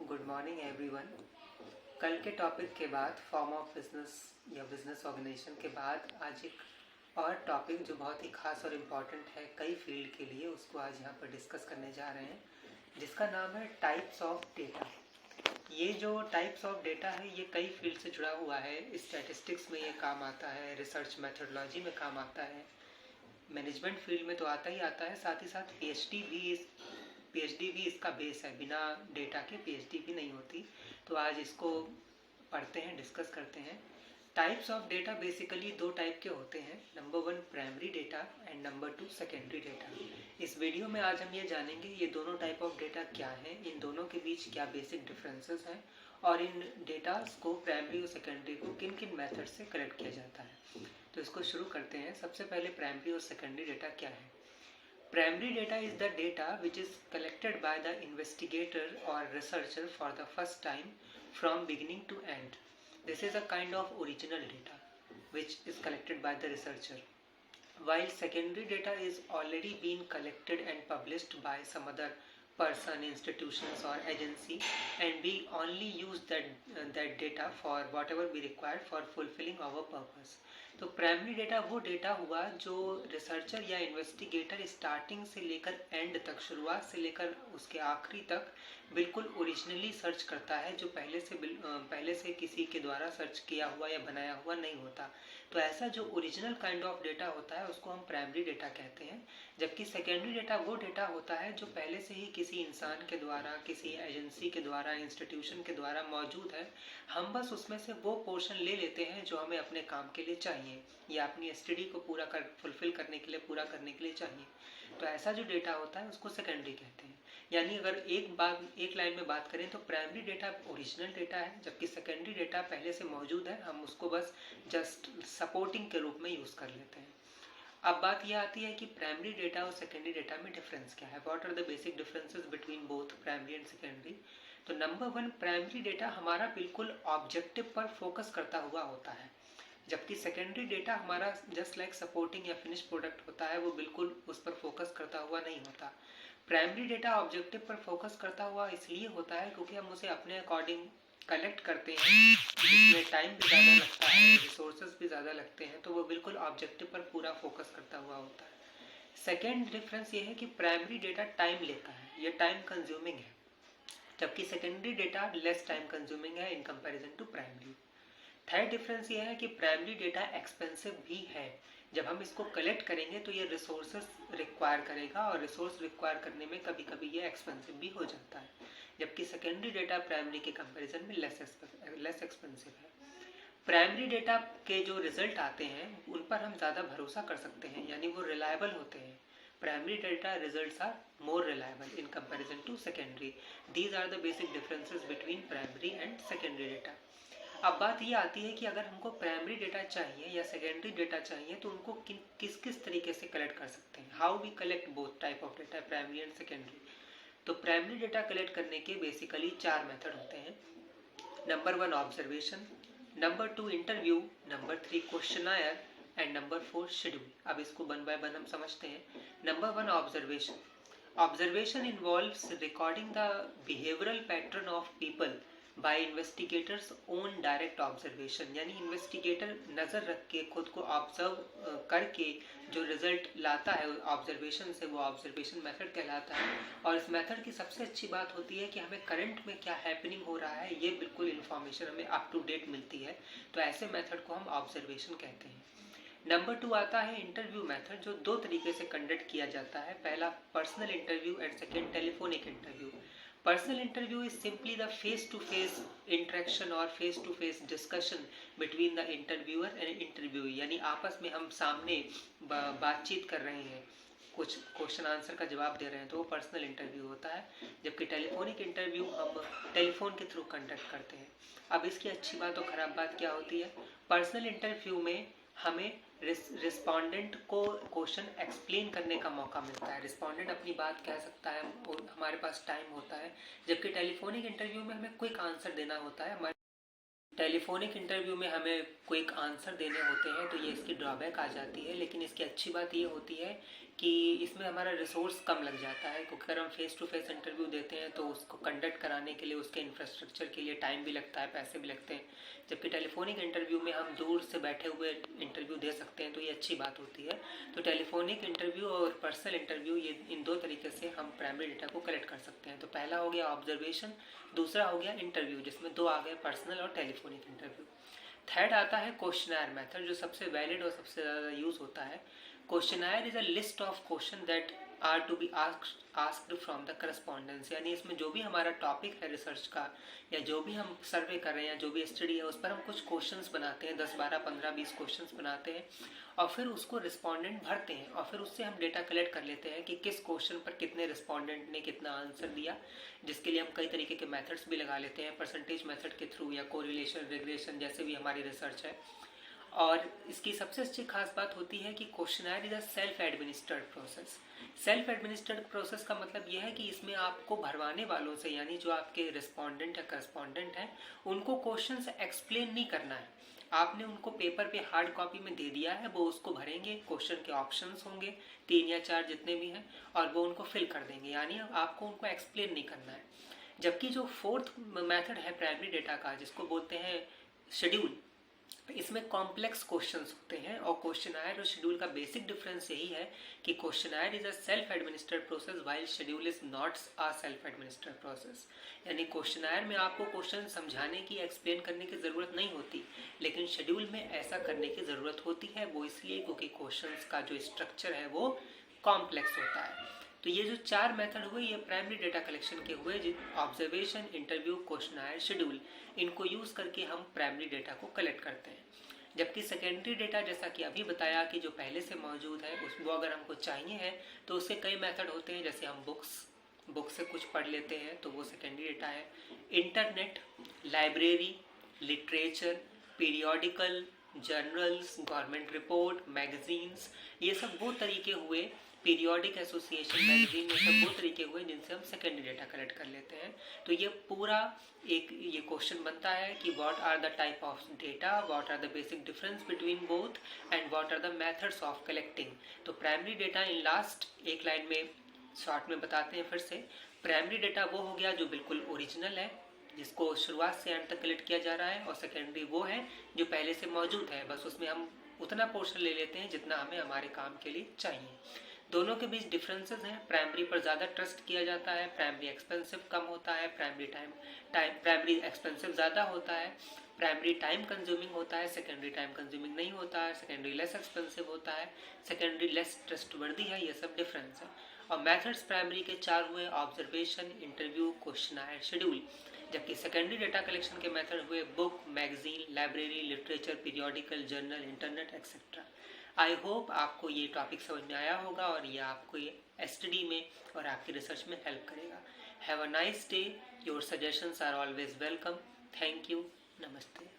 Good morning everyone. कल के topic के बाद फॉर्म ऑफ बिजनेस या बिजनेस ऑर्गेनाइजेशन के बाद आज एक और टॉपिक जो बहुत ही खास और इम्पॉर्टेंट है कई फील्ड के लिए, उसको आज यहाँ पर डिस्कस करने जा रहे हैं, जिसका नाम है टाइप्स ऑफ डेटा। ये जो टाइप्स ऑफ डेटा है ये कई फील्ड से जुड़ा हुआ है। स्टैटिस्टिक्स में ये काम आता है, रिसर्च मेथोडोलॉजी में काम आता है, मैनेजमेंट फील्ड में तो आता ही आता है, साथ ही साथ पीएचडी भी इसका बेस है। बिना डेटा के पीएचडी भी नहीं होती। तो आज इसको पढ़ते हैं, डिस्कस करते हैं। टाइप्स ऑफ डेटा बेसिकली दो टाइप के होते हैं, नंबर 1 primary data and number 2 secondary data. इस वीडियो में आज हम ये जानेंगे ये दोनों टाइप ऑफ डेटा क्या हैं, इन दोनों के बीच क्या बेसिक डिफरेंसेस हैं और इन डेटास को प्राइमरी और सेकेंडरी को किन किन मेथड से कलेक्ट किया जाता है। तो इसको शुरू करते हैं। सबसे पहले प्राइमरी और सेकेंडरी डेटा क्या है। Primary data is the data which is collected by the investigator or researcher for the first time from beginning to end. This is a kind of original data which is collected by the researcher. While secondary data is already been collected and published by some other person, institutions or agency, and we only use that data for whatever we require for fulfilling our purpose. तो primary data वो data हुआ जो researcher या investigator starting से लेकर and तक, शुरुआत से लेकर उसके आखिरी तक बिल्कुल ओरिजिनली सर्च करता है, जो पहले से किसी के द्वारा सर्च किया हुआ या बनाया हुआ नहीं होता। तो ऐसा जो ओरिजिनल काइंड ऑफ डेटा होता है उसको हम प्राइमरी डेटा कहते हैं। जबकि सेकेंडरी डेटा वो डेटा होता है जो पहले से ही किसी इंसान के द्वारा, किसी एजेंसी के द्वारा, इंस्टीट्यूशन के द्वारा मौजूद है। हम बस उसमें से वो पोर्शन ले लेते हैं जो हमें अपने काम के लिए चाहिए या अपनी स्टडी को फुलफिल करने के लिए, पूरा करने के लिए चाहिए। तो ऐसा जो डेटा होता है उसको सेकेंडरी कहते हैं। यानी अगर एक लाइन में बात करें तो प्राइमरी डेटा ओरिजिनल डेटा है, जबकि सेकेंडरी डेटा पहले से मौजूद है, हम उसको बस जस्ट सपोर्टिंग के रूप में यूज़ कर लेते हैं। अब बात यह आती है कि प्राइमरी डेटा और सेकेंडरी डेटा में डिफरेंस क्या है। What are the basic differences between both primary and secondary. तो नंबर 1, प्राइमरी डेटा हमारा बिल्कुल ऑब्जेक्टिव पर फोकस करता हुआ होता है, जबकि सेकेंडरी डेटा हमारा जस्ट लाइक सपोर्टिंग या फिनिश प्रोडक्ट होता है, वो बिल्कुल उस पर फोकस करता हुआ नहीं होता। प्राइमरी डेटा ऑब्जेक्टिव पर फोकस करता हुआ इसलिए होता है क्योंकि हम उसे अपने अकॉर्डिंग कलेक्ट करते हैं, जिसमें टाइम भी ज़्यादा लगता है, रिसोर्सेज भी ज़्यादा लगते हैं, तो वो बिल्कुल ऑब्जेक्टिव पर पूरा फोकस करता हुआ होता है। सेकेंड डिफरेंस ये है कि प्राइमरी डेटा टाइम लेता है, ये टाइम कंज्यूमिंग है, जबकि secondary data less time consuming है in comparison to primary. Third difference ये है कि प्राइमरी डेटा एक्सपेंसिव भी है। जब हम इसको कलेक्ट करेंगे तो ये रिसोर्सेस रिक्वायर करेगा और रिसोर्स रिक्वायर करने में कभी कभी ये एक्सपेंसिव भी हो जाता है, जबकि सेकेंडरी डेटा प्राइमरी के कंपैरिजन में लेस एक्सपेंसिव है। प्राइमरी डेटा के जो रिजल्ट आते हैं उन पर हम ज़्यादा भरोसा कर सकते हैं, यानी वो रिलायबल होते हैं। Primary data results are more reliable in comparison to secondary. These are the basic differences between primary and secondary data. अब बात ये आती है कि अगर हमको प्राइमरी डेटा चाहिए या सेकेंडरी डेटा चाहिए तो उनको किस किस तरीके से कलेक्ट कर सकते हैं। How we collect both type of data, primary and secondary. तो प्राइमरी डेटा कलेक्ट करने के बेसिकली 4 मेथड होते हैं। नंबर 1 ऑब्जर्वेशन, नंबर 2 इंटरव्यू, नंबर 3 क्वेश्चनायर एंड नंबर 4 शेड्यूल। अब इसको 1 बाय 1 हम समझते हैं। नंबर 1 observation. Observation involves recording the behavioural pattern of people by investigators own direct observation. यानी इन्वेस्टिगेटर नज़र रख के, खुद को ऑब्जर्व करके जो रिजल्ट लाता है ऑब्जर्वेशन से, वो ऑब्जर्वेशन मेथड कहलाता है। और इस मेथड की सबसे अच्छी बात होती है कि हमें करंट में क्या हैपनिंग हो रहा है ये बिल्कुल इन्फॉर्मेशन हमें अप टू डेट मिलती है। तो ऐसे मेथड को हम ऑब्जर्वेशन कहते हैं। नंबर 2 आता है इंटरव्यू मेथड, जो 2 तरीके से कंडक्ट किया जाता है। पहला personal interview and second telephonic interview. Personal interview is simply the face-to-face interaction or face-to-face discussion between the interviewer and interviewee। यानी आपस में हम सामने बातचीत कर रहे हैं, कुछ क्वेश्चन आंसर का जवाब दे रहे हैं, तो वो पर्सनल इंटरव्यू होता है। जबकि टेलीफोनिक इंटरव्यू हम टेलीफोन के थ्रू कंडक्ट करते हैं। अब इसकी अच्छी बात और ख़राब बात क्या होती है। पर्सनल इंटरव्यू में हमें रिस्पोंडेंट को क्वेश्चन एक्सप्लेन करने का मौका मिलता है, रिस्पोंडेंट अपनी बात कह सकता है, हमारे पास टाइम होता है। जबकि टेलीफोनिक इंटरव्यू में हमें क्विक आंसर देना होता है। टेलीफोनिक इंटरव्यू में हमें क्विक आंसर देने होते हैं, तो ये इसकी ड्रॉबैक आ जाती है। लेकिन इसकी अच्छी बात ये होती है कि इसमें हमारा रिसोर्स कम लग जाता है, क्योंकि अगर हम फेस टू फेस इंटरव्यू देते हैं तो उसको कंडक्ट कराने के लिए, उसके इंफ्रास्ट्रक्चर के लिए टाइम भी लगता है, पैसे भी लगते हैं। जबकि टेलीफोनिक इंटरव्यू में हम दूर से बैठे हुए इंटरव्यू दे सकते हैं, तो ये अच्छी बात होती है। तो टेलीफोनिक इंटरव्यू और पर्सनल इंटरव्यू, ये इन दो तरीके से हम प्राइमरी डेटा को कलेक्ट कर सकते हैं। तो पहला हो गया ऑब्जर्वेशन, दूसरा हो गया इंटरव्यू, जिसमें दो आ गए, पर्सनल और टेलीफोनिक इंटरव्यू। थर्ड आता है क्वेश्चनर मेथड, जो सबसे वैलिड और सबसे ज़्यादा यूज़ होता है। Questionnaire is a list of question that are to be asked from the correspondence, यानी इसमें जो भी हमारा टॉपिक है रिसर्च का, या जो भी हम सर्वे कर रहे हैं, जो भी स्टडी है, उस पर हम कुछ क्वेश्चंस बनाते हैं, 10, 12, 15, 20 क्वेश्चंस बनाते हैं, और फिर उसको रिस्पॉन्डेंट भरते हैं, और फिर उससे हम डेटा कलेक्ट कर लेते हैं कि किस क्वेश्चन पर कितने रिस्पॉन्डेंट ने कितना आंसर दिया, जिसके लिए हम कई तरीके के मेथड्स भी लगा लेते हैं, परसेंटेज मेथड के थ्रू या कोरिलेशन, रिग्रेशन, जैसे भी हमारी रिसर्च है। और इसकी सबसे अच्छी खास बात होती है कि questionnaire is a self administered process. Self administered process का मतलब यह है कि इसमें आपको भरवाने वालों से, यानी जो आपके रिस्पॉन्डेंट या करस्पॉन्डेंट हैं, उनको क्वेश्चंस एक्सप्लेन नहीं करना है। आपने उनको पेपर पे हार्ड कॉपी में दे दिया है, वो उसको भरेंगे, क्वेश्चन के ऑप्शंस होंगे 3 या 4 जितने भी हैं, और वो उनको फिल कर देंगे, यानी आपको उनको एक्सप्लेन नहीं करना है। जबकि जो फोर्थ मेथड है प्राइमरी डेटा का, जिसको बोलते हैं शेड्यूल, इसमें कॉम्प्लेक्स क्वेश्चंस होते हैं। और क्वेश्चनर और शेड्यूल का बेसिक डिफरेंस यही है कि questionnaire is a self administered process while schedule is not a self administered process. यानी क्वेश्चनर में आपको क्वेश्चन समझाने की, एक्सप्लेन करने की ज़रूरत नहीं होती, लेकिन शेड्यूल में ऐसा करने की ज़रूरत होती है। वो इसलिए क्योंकि क्वेश्चंस का जो स्ट्रक्चर है वो कॉम्प्लेक्स होता है। तो ये जो 4 मेथड हुए, ये प्राइमरी डेटा कलेक्शन के हुए, ऑब्जर्वेशन, इंटरव्यू, क्वेश्चनर, शेड्यूल, इनको यूज़ करके हम प्राइमरी डेटा को कलेक्ट करते हैं। जबकि सेकेंडरी डेटा, जैसा कि अभी बताया कि जो पहले से मौजूद है, उसको अगर हमको चाहिए है तो उसके कई मेथड होते हैं। जैसे हम बुक से कुछ पढ़ लेते हैं, तो वो सेकेंडरी डेटा है। Internet, library, literature, periodical, journals, government report, magazines, ये सब वो तरीके हुए, पीरियोडिक एसोसिएशन, मैगजीन, ये सब वो तरीके हुए जिनसे हम सेकेंडरी डेटा कलेक्ट कर लेते हैं। तो ये पूरा एक ये क्वेश्चन बनता है कि what are the type of data, what are the basic difference between both, and what are the methods of collecting. तो प्राइमरी डेटा इन लास्ट एक लाइन में शॉर्ट में बताते हैं फिर से। प्राइमरी डेटा वो हो गया जो बिल्कुल ओरिजिनल है, जिसको शुरुआत से अंत तक कलेक्ट किया जा रहा है, और सेकेंडरी वो है जो पहले से मौजूद है, बस उसमें हम उतना पोर्शन ले लेते हैं जितना हमें हमारे काम के लिए चाहिए। दोनों के बीच डिफरेंसेस हैं। प्राइमरी पर ज़्यादा ट्रस्ट किया जाता है, प्राइमरी एक्सपेंसिव कम होता है, प्राइमरी एक्सपेंसिव ज़्यादा होता है, प्राइमरी टाइम कंज्यूमिंग होता है, सेकेंडरी टाइम कंज्यूमिंग नहीं होता है, सेकेंडरी लेस एक्सपेंसिव होता है, सेकेंडरी लेस ट्रस्टवर्दी है। ये सब डिफरेंस है। और मेथड्स प्राइमरी के 4 हुए, ऑब्जर्वेशन, इंटरव्यू, क्वेश्चनर, शेड्यूल। जबकि सेकेंडरी डेटा कलेक्शन के मेथड हुए book, magazine, library, literature, periodical, journal, internet, etcetera. I hope आपको ये टॉपिक समझ में आया होगा, और ये आपको ये स्टडी में और आपकी रिसर्च में हेल्प करेगा। Have a nice day. Your suggestions are always welcome. Thank you. नमस्ते।